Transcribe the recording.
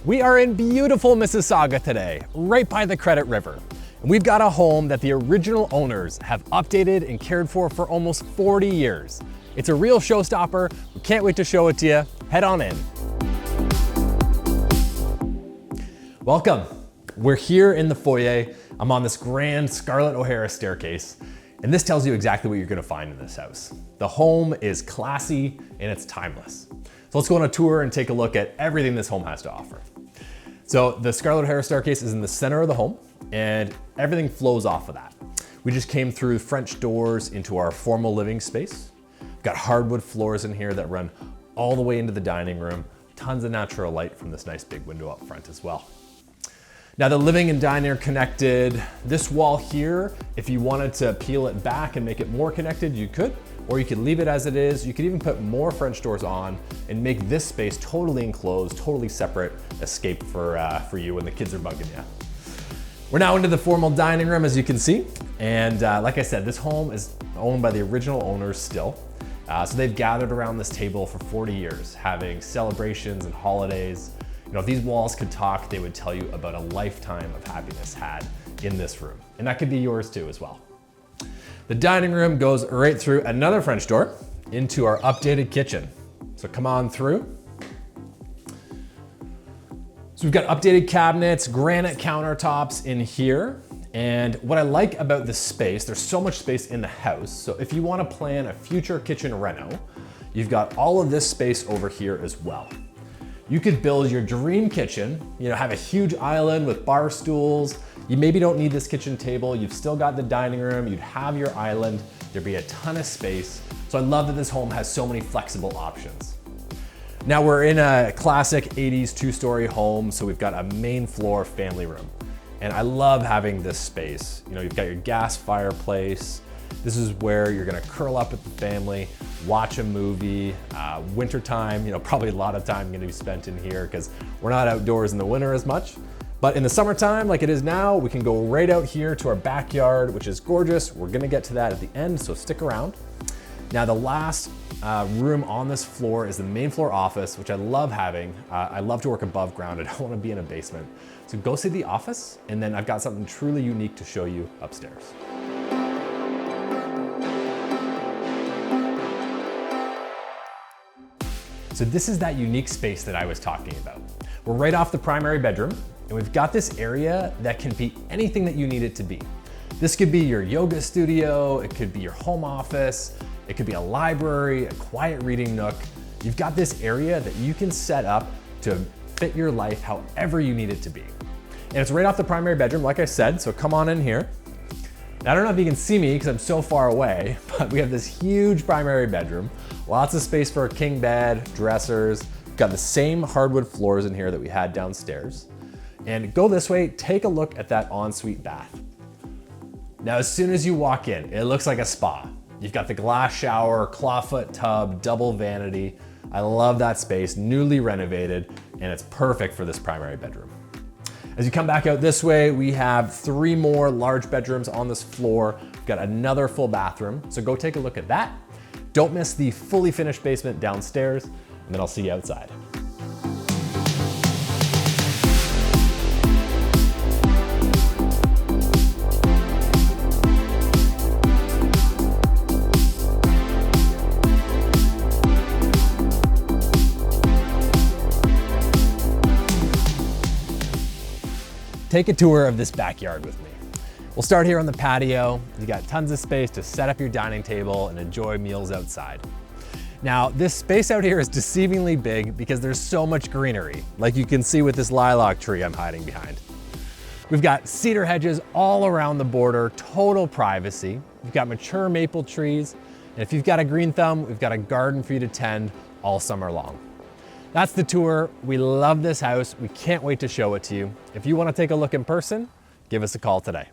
We are in beautiful Mississauga today, right by the Credit River. And we've got a home that the original owners have updated and cared for almost 40 years. It's a real showstopper. We can't wait to show it to you. Head on in. Welcome. We're here in the foyer. I'm on this grand Scarlett O'Hara staircase, and this tells you exactly what you're gonna find in this house. The home is classy and it's timeless. So let's go on a tour and take a look at everything this home has to offer. So the Scarlett O'Hara staircase is in the center of the home and everything flows off of that. We just came through French doors into our formal living space. We've got hardwood floors in here that run all the way into the dining room. Tons of natural light from this nice big window up front as well. Now the living and dining are connected. This wall here, if you wanted to peel it back and make it more connected, you could, or you could leave it as it is. You could even put more French doors on and make this space totally enclosed, totally separate escape for you when the kids are bugging you. We're now into the formal dining room, as you can see. And like I said, this home is owned by the original owners still. So they've gathered around this table for 40 years, having celebrations and holidays. You know, if these walls could talk, they would tell you about a lifetime of happiness had in this room. And that could be yours too as well. The dining room goes right through another French door into our updated kitchen. So come on through. So we've got updated cabinets, granite countertops in here. And what I like about this space, there's so much space in the house. So if you want to plan a future kitchen reno, you've got all of this space over here as well. You could build your dream kitchen, have a huge island with bar stools. You maybe don't need this kitchen table. You've still got the dining room. You'd have your island. There'd be a ton of space. So I love that this home has so many flexible options. Now we're in a classic 80s two-story home. So we've got a main floor family room. And I love having this space. You've got your gas fireplace. This is where you're gonna curl up with the family, watch a movie. Wintertime, probably a lot of time gonna be spent in here because we're not outdoors in the winter as much. But in the summertime, like it is now, we can go right out here to our backyard, which is gorgeous. We're gonna get to that at the end, so stick around. Now the last room on this floor is the main floor office, which I love having. I love to work above ground. I don't wanna be in a basement. So go see the office, and then I've got something truly unique to show you upstairs. So this is that unique space that I was talking about. We're right off the primary bedroom, and we've got this area that can be anything that you need it to be. This could be your yoga studio, it could be your home office, it could be a library, a quiet reading nook. You've got this area that you can set up to fit your life however you need it to be. And it's right off the primary bedroom, like I said, so come on in here. Now, I don't know if you can see me because I'm so far away, but we have this huge primary bedroom, lots of space for a king bed, dressers. We've got the same hardwood floors in here that we had downstairs. And go this way, take a look at that ensuite bath. Now, as soon as you walk in, it looks like a spa. You've got the glass shower, clawfoot tub, double vanity. I love that space, newly renovated, and it's perfect for this primary bedroom. As you come back out this way, we have 3 more large bedrooms on this floor. We've got another full bathroom, so go take a look at that. Don't miss the fully finished basement downstairs, and then I'll see you outside. Take a tour of this backyard with me. We'll start here on the patio. You got tons of space to set up your dining table and enjoy meals outside. Now, this space out here is deceivingly big because there's so much greenery, like you can see with this lilac tree I'm hiding behind. We've got cedar hedges all around the border, total privacy. We've got mature maple trees, and if you've got a green thumb, we've got a garden for you to tend all summer long. That's the tour. We love this house. We can't wait to show it to you. If you want to take a look in person, give us a call today.